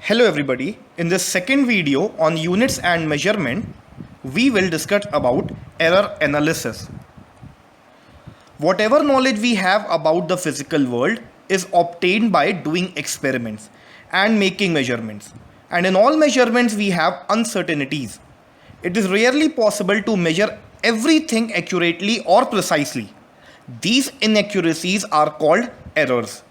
Hello everybody, in this second video on units and measurement, we will discuss about error analysis. Whatever knowledge we have about the physical world is obtained by doing experiments and making measurements. And in all measurements we have uncertainties. It is rarely possible to measure everything accurately or precisely. These inaccuracies are called errors.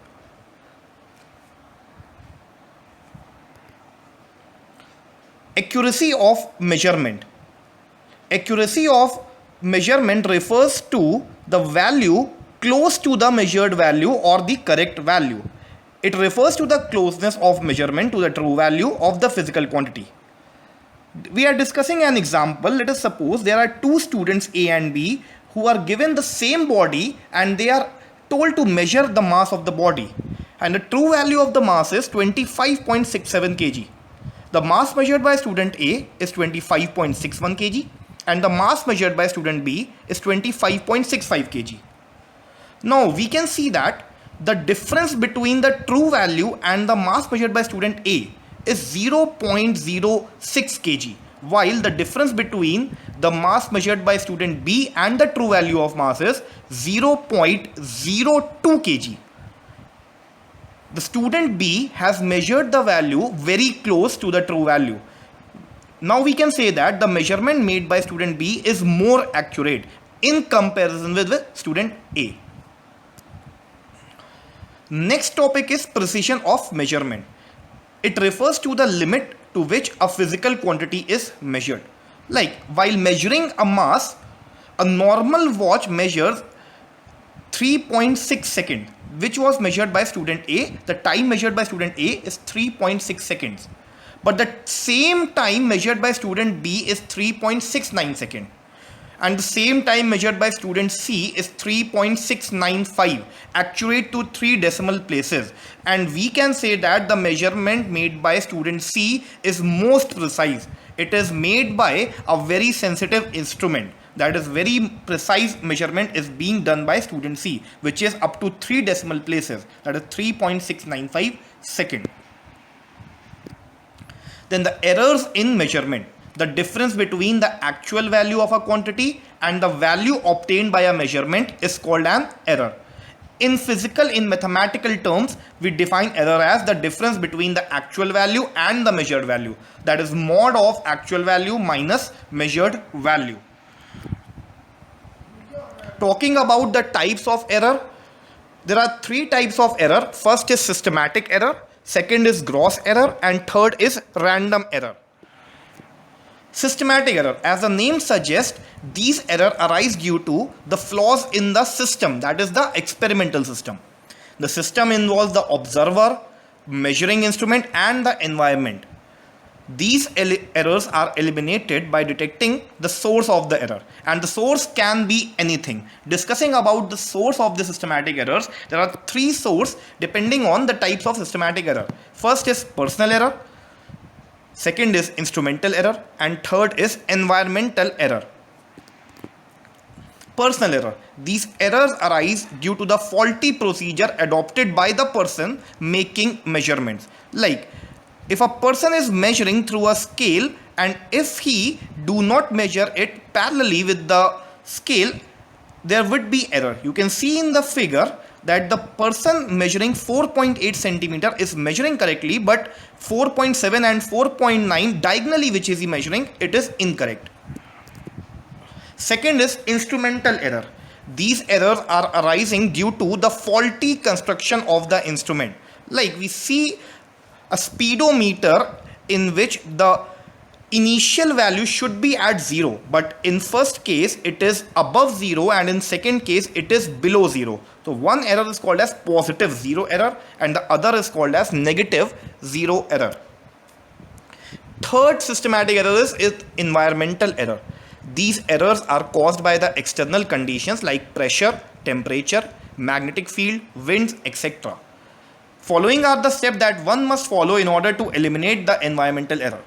Accuracy of measurement. Accuracy of measurement refers to the value close to the measured value or the correct value. It refers to the closeness of measurement to the true value of the physical quantity. We are discussing an example. Let us suppose there are two students A and B who are given the same body and they are told to measure the mass of the body. And the true value of the mass is 25.67 kg. The mass measured by student A is 25.61 kg and the mass measured by student B is 25.65 kg. Now we can see that the difference between the true value and the mass measured by student A is 0.06 kg, while the difference between the mass measured by student B and the true value of mass is 0.02 kg. The student B has measured the value very close to the true value. Now we can say that the measurement made by student B is more accurate in comparison with student A. Next topic is precision of measurement. It refers to the limit to which a physical quantity is measured. Like while measuring a mass, a normal watch measures 3.6 seconds, which was measured by student A. The time measured by student A is 3.6 seconds. But the same time measured by student B is 3.69 seconds. And the same time measured by student C is 3.695, accurate to 3 decimal places. And we can say that the measurement made by student C is most precise. It is made by a very sensitive instrument. That is, very precise measurement is being done by student C, which is up to 3 decimal places. That is 3.695 second. Then the errors in measurement. The difference between the actual value of a quantity and the value obtained by a measurement is called an error. In mathematical terms, we define error as the difference between the actual value and the measured value. That is mod of actual value minus measured value. Talking about the types of error, there are 3 types of error. First is systematic error, second is gross error, and third is random error. Systematic error, as the name suggests, these errors arise due to the flaws in the system, that is the experimental system. The system involves the observer, measuring instrument, and the environment. These errors are eliminated by detecting the source of the error, and the source can be anything. Discussing about the source of the systematic errors, there are 3 sources depending on the types of systematic error. First is personal error, second is instrumental error, and third is environmental error. Personal error. These errors arise due to the faulty procedure adopted by the person making measurements. Like, if a person is measuring through a scale and if he do not measure it parallelly with the scale, there would be error. You can see in the figure that the person measuring 4.8 centimeter is measuring correctly, but 4.7 and 4.9 diagonally, which is he measuring, it is incorrect. Second is instrumental error. These errors are arising due to the faulty construction of the instrument. Like we see a speedometer in which the initial value should be at 0, but in first case it is above 0 and in second case it is below 0. So one error is called as positive 0 error and the other is called as negative 0 error. Third systematic error is environmental error. These errors are caused by the external conditions like pressure, temperature, magnetic field, winds, etc. Following are the steps that one must follow in order to eliminate the environmental error.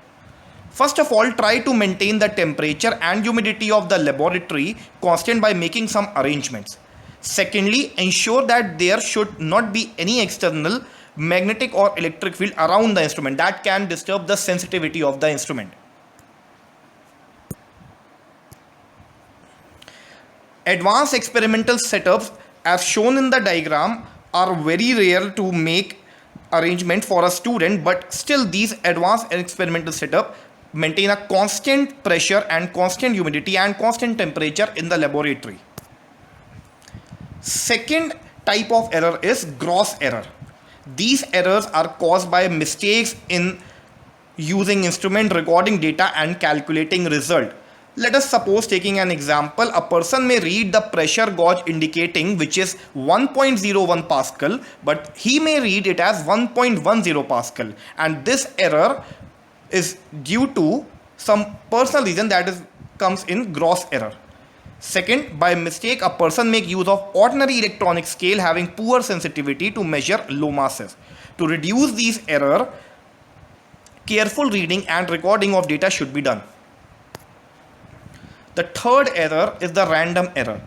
First of all, try to maintain the temperature and humidity of the laboratory constant by making some arrangements. Secondly, ensure that there should not be any external magnetic or electric field around the instrument that can disturb the sensitivity of the instrument. Advanced experimental setups as shown in the diagram are very rare to make arrangement for a student, but still these advanced experimental setup maintain a constant pressure and constant humidity and constant temperature in the laboratory. Second type of error is gross error. These errors are caused by mistakes in using instrument, recording data and calculating result. Let us suppose, taking an example, a person may read the pressure gauge indicating which is 1.01 Pascal, but he may read it as 1.10 Pascal, and this error is due to some personal reason, that is comes in gross error. Second, by mistake a person make use of ordinary electronic scale having poor sensitivity to measure low masses. To reduce these error, careful reading and recording of data should be done. The third error is the random error.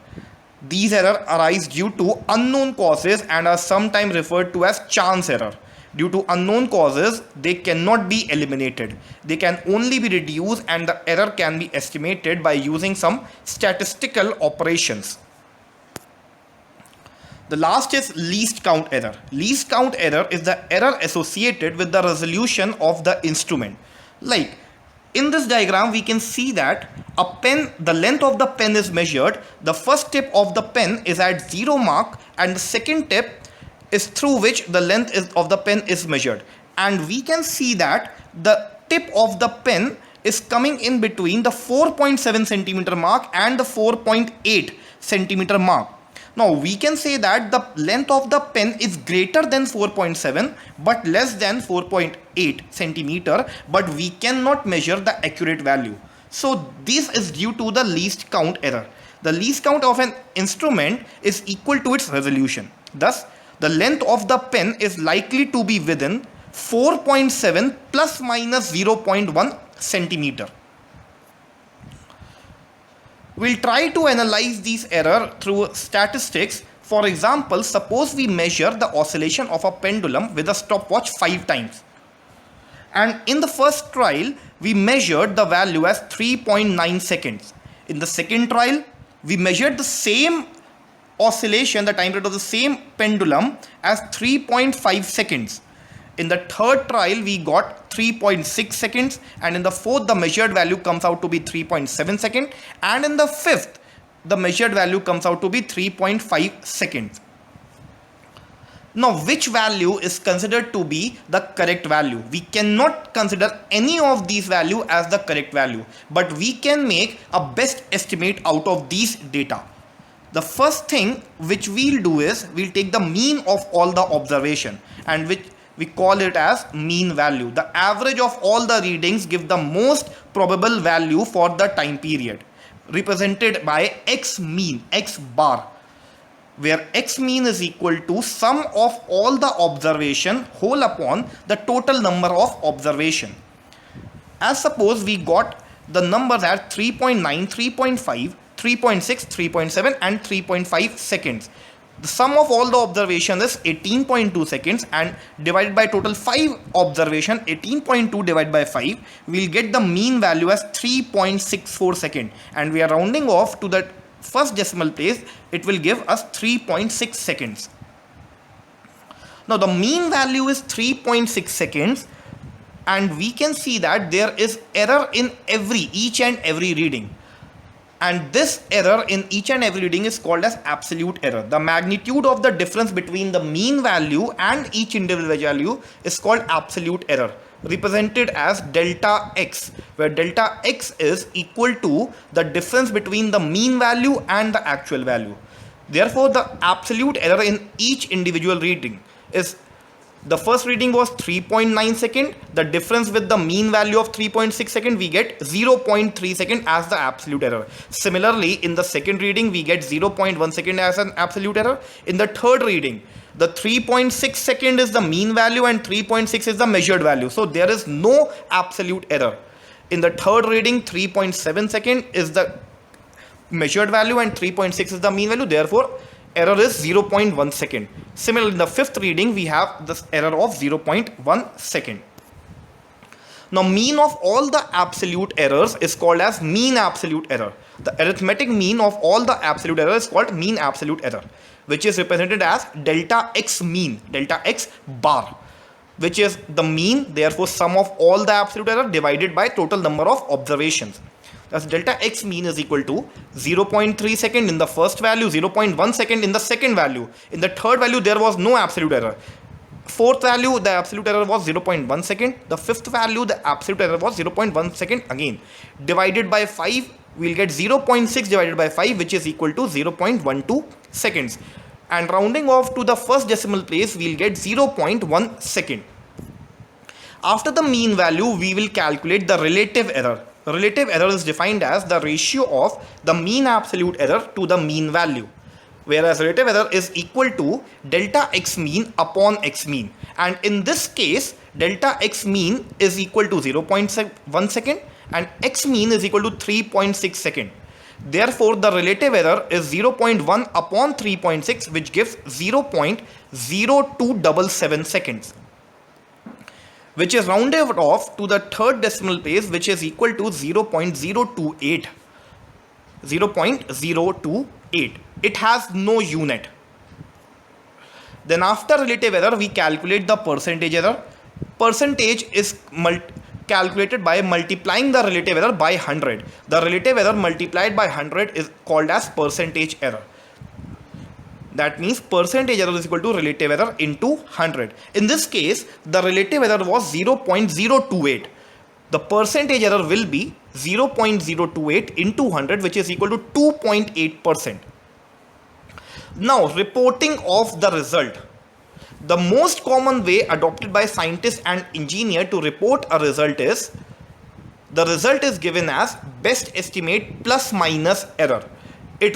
These errors arise due to unknown causes and are sometimes referred to as chance error. Due to unknown causes, they cannot be eliminated. They can only be reduced, and the error can be estimated by using some statistical operations. The last is least count error. Least count error is the error associated with the resolution of the instrument. Like in this diagram, we can see that a pen, the length of the pen is measured. The first tip of the pen is at 0 mark, and the second tip is through which the length of the pen is measured. And we can see that the tip of the pen is coming in between the 4.7 centimeter mark and the 4.8 centimeter mark. Now we can say that the length of the pen is greater than 4.7 but less than 4.8 centimeter, but we cannot measure the accurate value. So this is due to the least count error. The least count of an instrument is equal to its resolution. Thus, the length of the pen is likely to be within 4.7 plus minus 0.1 centimeter. We'll try to analyze these errors through statistics. For example, suppose we measure the oscillation of a pendulum with a stopwatch 5 times. And in the first trial, we measured the value as 3.9 seconds. In the second trial, we measured the same oscillation, the time period of the same pendulum, as 3.5 seconds. In the third trial, we got 3.6 seconds, and in the fourth, the measured value comes out to be 3.7 seconds, and in the fifth, the measured value comes out to be 3.5 seconds. Now, which value is considered to be the correct value? We cannot consider any of these values as the correct value, but we can make a best estimate out of these data. The first thing which we'll do is we'll take the mean of all the observation, and which we call it as mean value. The average of all the readings give the most probable value for the time period, represented by x mean, x bar, where x mean is equal to sum of all the observation whole upon the total number of observation. As suppose we got the numbers at 3.9, 3.5, 3.6, 3.7 and 3.5 seconds. The sum of all the observation is 18.2 seconds, and divided by total 5 observation, 18.2 divided by 5, we'll get the mean value as 3.64 seconds, and we are rounding off to the first decimal place. It will give us 3.6 seconds. Now the mean value is 3.6 seconds, and we can see that there is error in each and every reading. And this error in each and every reading is called as absolute error. The magnitude of the difference between the mean value and each individual value is called absolute error, represented as delta x, where delta x is equal to the difference between the mean value and the actual value. Therefore, the absolute error in each individual reading is, the first reading was 3.9 second, the difference with the mean value of 3.6 second, we get 0.3 second as the absolute error. Similarly, in the second reading, we get 0.1 second as an absolute error. In the third reading, the 3.6 second is the mean value and 3.6 is the measured value. So there is no absolute error. In the third reading, 3.7 second is the measured value and 3.6 is the mean value. Therefore, error is 0.1 second. Similarly, in the fifth reading, we have this error of 0.1 second. Now, mean of all the absolute errors is called as mean absolute error. The arithmetic mean of all the absolute error is called mean absolute error, which is represented as delta x mean, delta x bar, which is the mean, therefore sum of all the absolute error divided by total number of observations. Thus delta x mean is equal to 0.3 second in the first value, 0.1 second in the second value. In the third value there was no absolute error. Fourth value, the absolute error was 0.1 second. The fifth value, the absolute error was 0.1 second again. Divided by 5, we will get 0.6 divided by 5, which is equal to 0.12 seconds. And rounding off to the first decimal place, we will get 0.1 second. After the mean value, we will calculate the relative error. Relative error is defined as the ratio of the mean absolute error to the mean value, whereas relative error is equal to delta x mean upon x mean, and in this case delta x mean is equal to 0.1 second and x mean is equal to 3.6 second. Therefore the relative error is 0.1 upon 3.6, which gives 0.0277 seconds, which is rounded off to the third decimal place, which is equal to 0.028. 0.028. It has no unit. Then after relative error, we calculate the percentage error. Percentage is calculated by multiplying the relative error by 100. The relative error multiplied by 100 is called as percentage error. That means percentage error is equal to relative error into 100. In this case, the relative error was 0.028. The percentage error will be 0.028 into 100, which is equal to 2.8%. Now, reporting of the result. The most common way adopted by scientists and engineers to report a result is, the result is given as best estimate plus minus error. It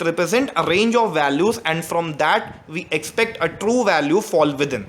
represents a range of values, and from that we expect a true value fall within.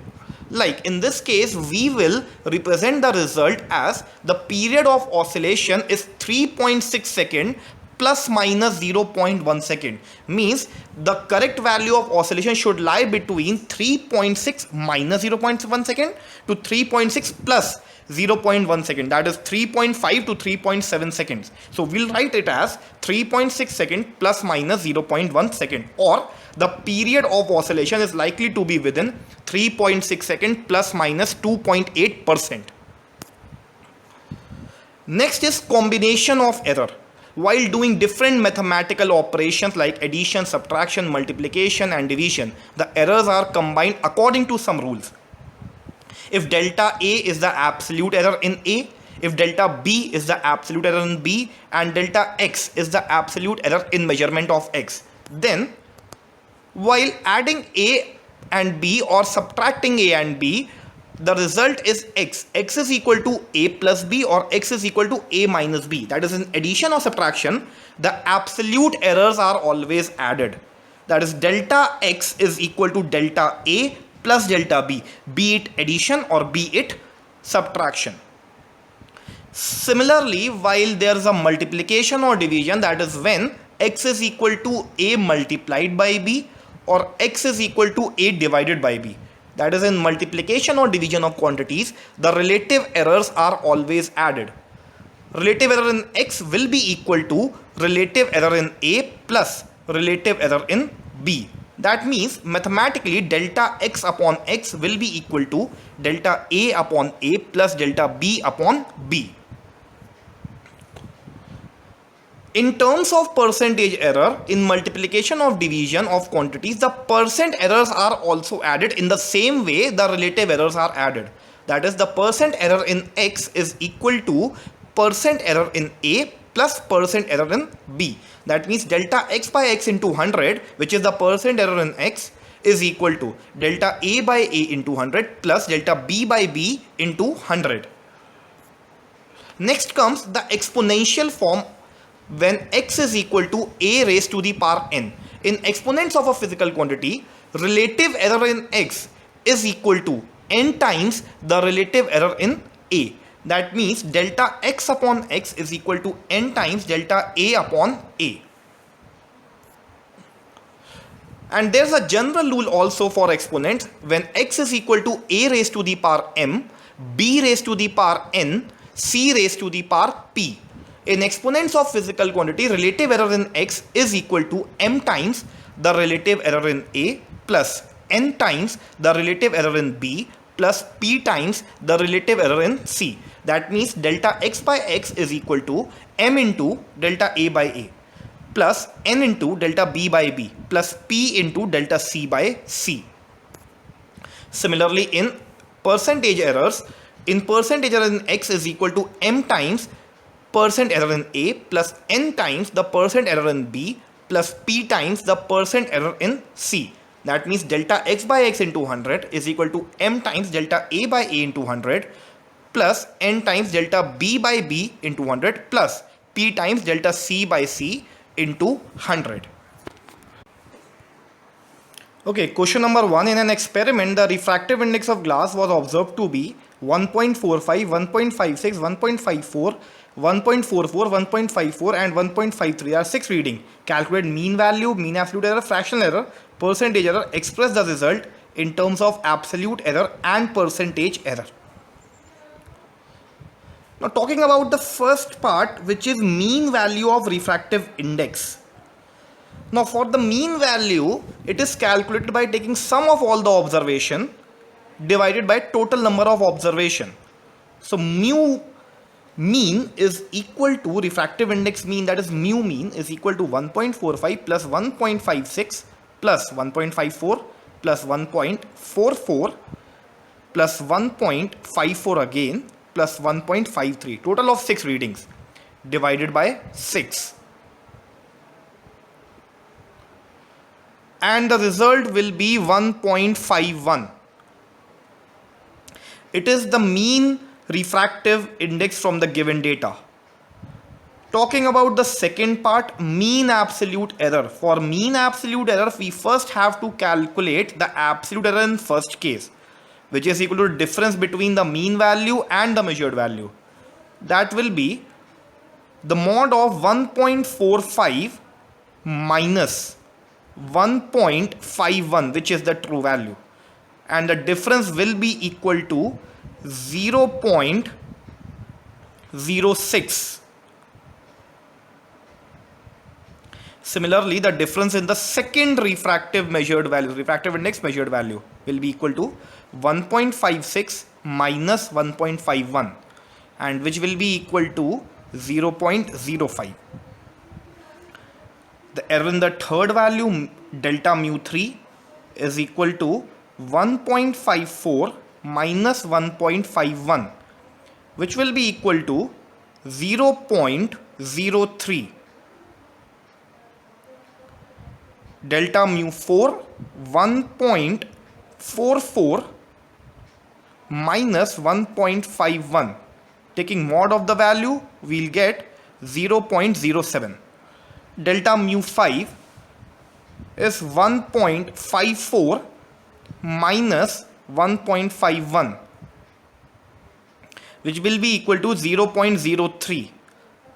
Like in this case, we will represent the result as the period of oscillation is 3.6 second plus minus 0.1 second. Means the correct value of oscillation should lie between 3.6 minus 0.1 second to 3.6 plus 0.1 second, that is 3.5 to 3.7 seconds. So we'll write it as 3.6 second plus minus 0.1 second, or the period of oscillation is likely to be within 3.6 second plus minus 2.8%. Next is combination of error. While doing different mathematical operations like addition, subtraction, multiplication and division, the errors are combined according to some rules. If delta A is the absolute error in A, if delta B is the absolute error in B, and delta X is the absolute error in measurement of X, then while adding A and B or subtracting A and B, the result is X. X is equal to A plus B, or X is equal to A minus B. That is, in addition or subtraction, the absolute errors are always added. That is, delta X is equal to delta A plus delta B, be it addition or be it subtraction. Similarly, while there is a multiplication or division, that is when X is equal to A multiplied by B, or X is equal to A divided by B. That is, in multiplication or division of quantities, the relative errors are always added. Relative error in X will be equal to relative error in A plus relative error in B. That means mathematically delta X upon X will be equal to delta A upon A plus delta B upon B. In terms of percentage error, in multiplication or division of quantities, the percent errors are also added in the same way the relative errors are added. That is, the percent error in X is equal to percent error in A plus percent error in B. That means delta X by X into 100, which is the percent error in X, is equal to delta A by A into 100 plus delta B by B into 100. Next comes the exponential form when X is equal to A raised to the power n. In exponents of a physical quantity, relative error in X is equal to n times the relative error in A. That means delta X upon X is equal to n times delta A upon A. And there's a general rule also for exponents. When x is equal to a raised to the power m, b raised to the power n, c raised to the power p. In exponents of physical quantity, relative error in x is equal to m times the relative error in a plus n times the relative error in b plus p times the relative error in c. That means delta x by x is equal to m into delta a by a plus n into delta b by b plus p into delta c by c. Similarly, in percentage errors, percentage error in x is equal to m times percent error in a plus n times the percent error in b plus p times the percent error in c. That means delta x by x into 100 is equal to m times delta a by a into 100 plus n times delta b by b into 100 plus p times delta c by c into 100. Okay, question number 1. In an experiment, the refractive index of glass was observed to be 1.45, 1.56, 1.54, 1.44, 1.54 and 1.53. There are 6 reading. Calculate mean value, mean absolute error, fractional error, percentage error. Express the result in terms of absolute error and percentage error. Now talking about the first part, which is mean value of refractive index. Now for the mean value, it is calculated by taking sum of all the observation divided by total number of observation. So mu mean is equal to refractive index mean, that is mu mean is equal to 1.45 plus 1.56 plus 1.54 plus 1.44 plus 1.54 again plus 1.53, total of 6 readings divided by 6. And the result will be 1.51. It is the mean refractive index from the given data. Talking about the second part, mean absolute error. For mean absolute error, we first have to calculate the absolute error in first case, which is equal to the difference between the mean value and the measured value. That will be the mod of 1.45 minus 1.51, which is the true value, and the difference will be equal to 0.06. Similarly, the difference in the second refractive measured value, refractive index measured value, will be equal to 1.56 minus 1.51, and which will be equal to 0.05. The error in the third value, delta mu 3, is equal to 1.54 minus 1.51, which will be equal to 0.03. Delta mu 4, 1.44 minus 1.51. Taking mod of the value, we'll get 0.07. Delta mu 5 is 1.54 minus 1.51, which will be equal to 0.03.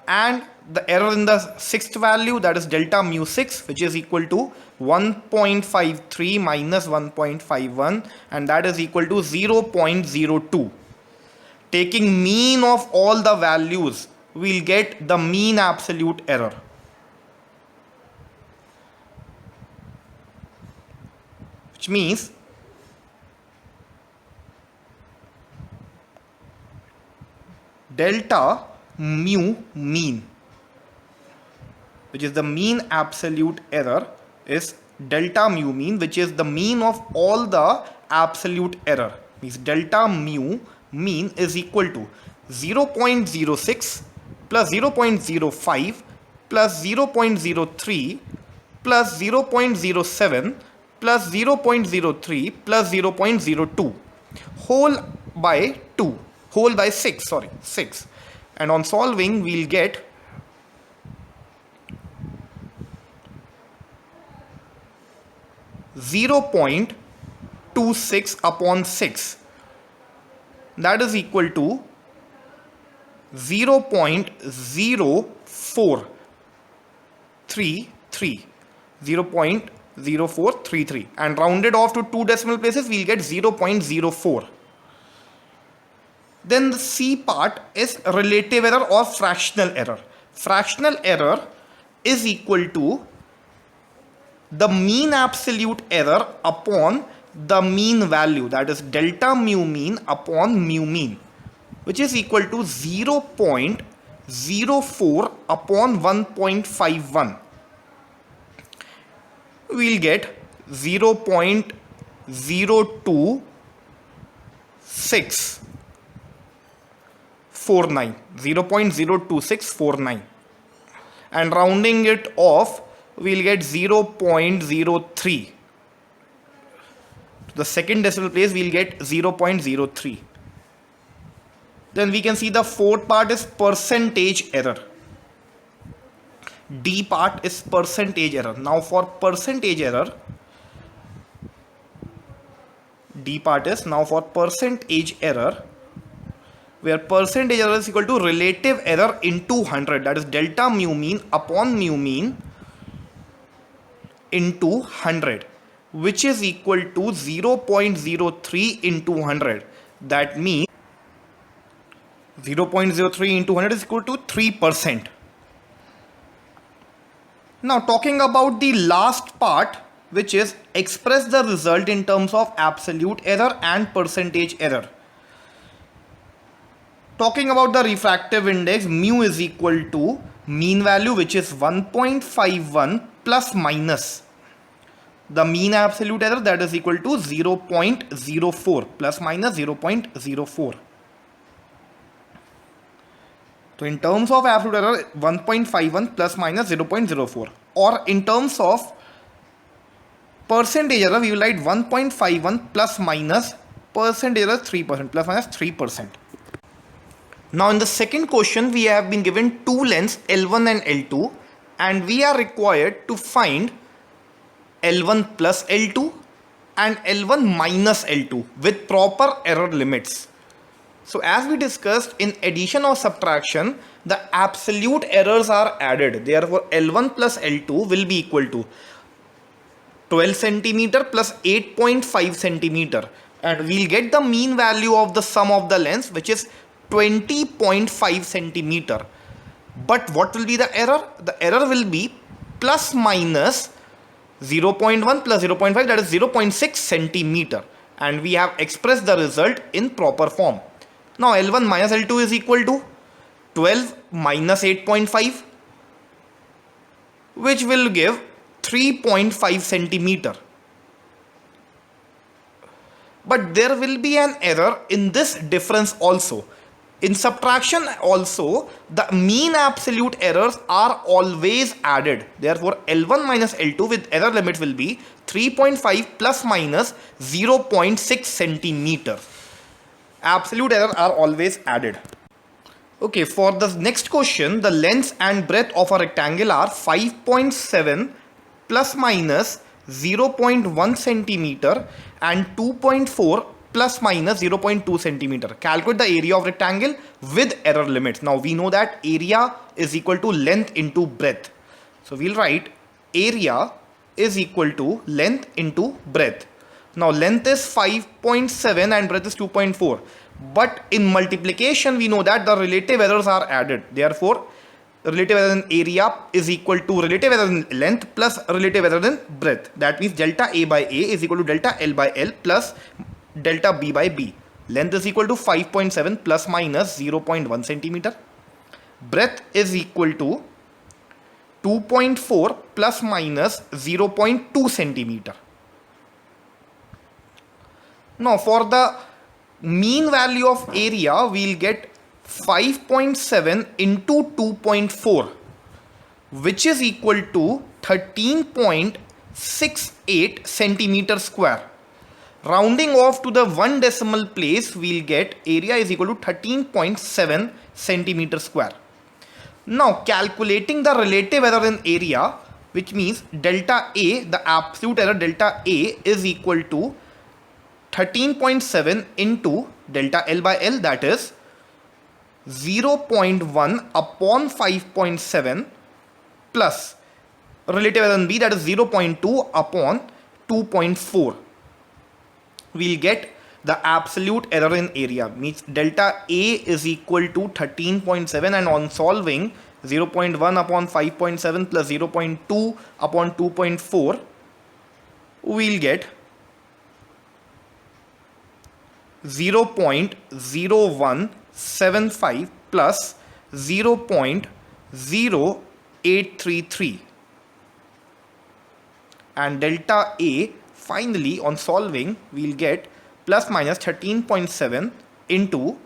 And the error in the sixth value, that is delta mu 6, which is equal to 1.53 minus 1.51, and that is equal to 0.02. Taking mean of all the values, we'll get the mean absolute error. Which means delta mu mean, which is the mean absolute error, is delta mu mean, which is the mean of all the absolute error. Means delta mu mean is equal to 0.06 plus 0.05 plus 0.03 plus 0.07 plus 0.03 plus 0.02 whole by 6, and on solving we'll get 0.26 upon 6, that is equal to 0.0433, 0.0433, and rounded off to 2 decimal places, we'll get 0.04. Then the C part is relative error or fractional error. Fractional error is equal to the mean absolute error upon the mean value, that is delta mu mean upon mu mean, which is equal to 0.04 upon 1.51. We'll get 0.02649, and rounding it off, we'll get 0.03. The second decimal place, we'll get 0.03. Then we can see the fourth part is percentage error. D part is percentage error. Now for percentage error, D part is now for percentage error, where percentage error is equal to relative error into 100, that is delta mu mean upon mu mean into 100, which is equal to 0.03 into 100. That means 0.03 into 100 is equal to 3%. Now talking about the last part, which is express the result in terms of absolute error and percentage error. Talking about the refractive index, mu is equal to mean value, which is 1.51 plus minus the mean absolute error, that is equal to 0.04 plus minus 0.04. So in terms of absolute error, 1.51 plus minus 0.04, or in terms of percentage error, we will write 1.51 plus minus percentage error 3%, plus minus 3%. Now in the second question, we have been given two lengths L1 and L2, and we are required to find L1 plus L2 and L1 minus L2 with proper error limits. So as we discussed, in addition or subtraction, the absolute errors are added. Therefore L1 plus L2 will be equal to 12 centimeter plus 8.5 centimeter, and we'll get the mean value of the sum of the lengths, which is 20.5 centimeter. But what will be the error? The error will be plus minus 0.1 plus 0.5, that is 0.6 centimeter, and we have expressed the result in proper form. Now L1 minus L2 is equal to 12 minus 8.5, which will give 3.5 centimeter. But there will be an error in this difference also. In subtraction also, the mean absolute errors are always added. Therefore L1 minus L2 with error limit will be 3.5 plus minus 0.6 centimeter. Absolute error are always added. Okay, for the next question, the length and breadth of a rectangle are 5.7 plus minus 0.1 centimeter and 2.4 plus minus 0.2 centimeter. Calculate the area of rectangle with error limits. Now we know that area is equal to length into breadth. So we'll write area is equal to length into breadth. Now length is 5.7 and breadth is 2.4. But in multiplication we know that the relative errors are added. Therefore relative error in area is equal to relative error in length plus relative error in breadth. That means delta A by A is equal to delta L by L plus delta B by B. Length is equal to 5.7 plus minus 0.1 centimeter. Breadth is equal to 2.4 plus minus 0.2 centimeter. Now for the mean value of area, we'll get 5.7 into 2.4, which is equal to 13.68 centimeter square. Rounding off to the one decimal place, we'll get area is equal to 13.7 centimeter square. Now calculating the relative error in area, which means delta A, the absolute error delta A is equal to 13.7 into delta L by L, that is 0.1 upon 5.7 plus relative error in B, that is 0.2 upon 2.4. We'll get the absolute error in area, means delta A is equal to 13.7, and on solving 0.1 upon 5.7 plus 0.2 upon 2.4, we'll get 0.0175 plus 0.0833, and delta A finally on solving we'll get plus minus 13.7 into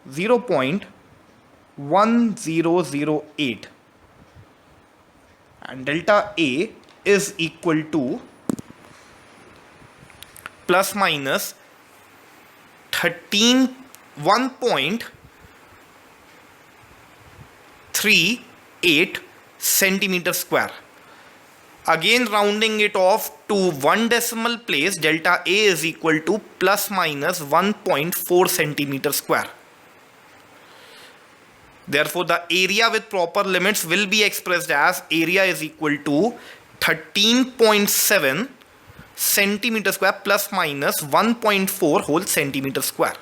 0.1008, and delta A is equal to plus minus 1.38 centimeter square. Again rounding it off to one decimal place, delta A is equal to plus minus 1.4 centimeter square. Therefore, the area with proper limits will be expressed as area is equal to 13.7 centimeter square plus minus 1.4 whole centimeter square.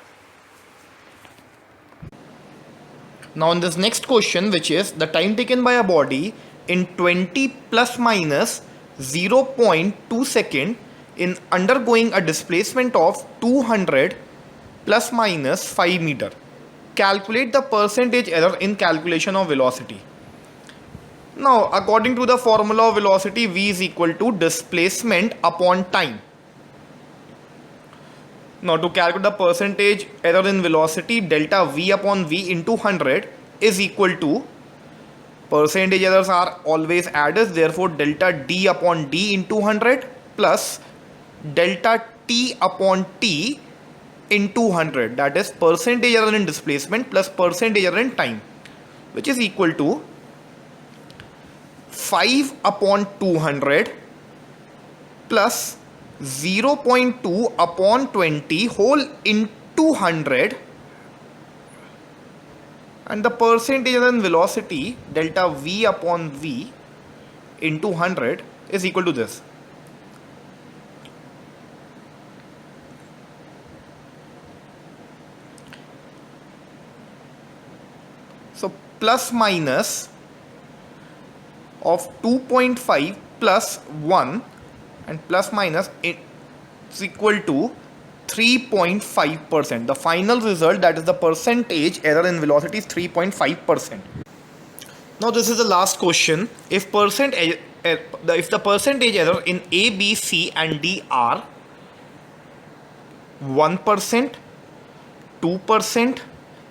Now in this next question, which is the time taken by a body in 20 plus minus 0.2 second in undergoing a displacement of 200 plus minus 5 meter. Calculate the percentage error in calculation of velocity. Now, according to the formula of velocity, v is equal to displacement upon time. Now, to calculate the percentage error in velocity, delta v upon v into 100 is equal to, percentage errors are always added, therefore delta d upon d into 100 plus delta t upon t into 100, that is percentage error in displacement plus percentage error in time, which is equal to 5 upon 200 plus 0.2 upon 20 whole into 100, and the percentage error in velocity delta v upon v into 100 is equal to this. So plus minus of 2.5 plus 1 and plus minus is equal to 3.5%. The final result, that is the percentage error in velocity, is 3.5%. Now this is the last question. If the percentage error in A, B, C and D are 1%, 2%,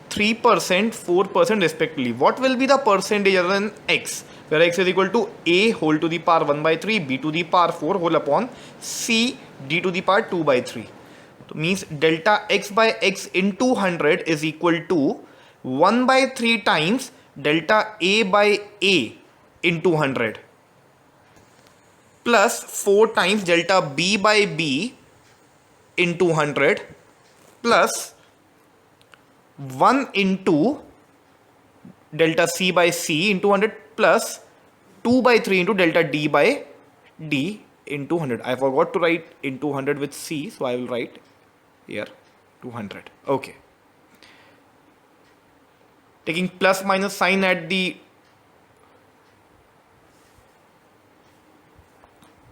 3%, 4% respectively, what will be the percentage error in X, where X is equal to A whole to the power 1 by 3, B to the power 4 whole upon C D to the power 2 by 3. So means delta X by X into 100 is equal to 1 by 3 times delta A by A into 100 plus 4 times delta B by B into 100 plus 1 into delta C by C into 100 plus 2 by 3 into delta D by D into 100. I forgot to write into 100 with C, so I will write here 200. Okay. Taking plus minus sign at the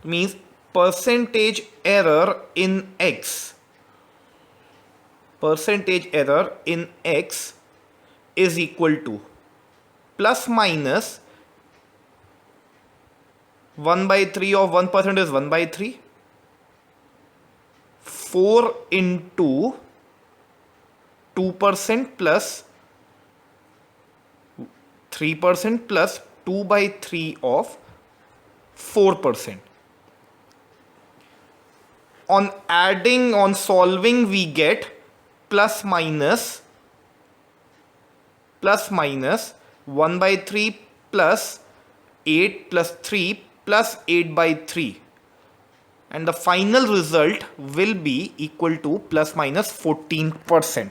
means percentage error in X. Percentage error in X is equal to plus minus 1 by 3 of 1% is 1 by 3, 4 into 2% plus 3% plus 2 by 3 of 4%. On adding, on solving, we get plus minus 1 by 3 plus 8 plus 3 plus 8 by 3, and the final result will be equal to plus minus 14%.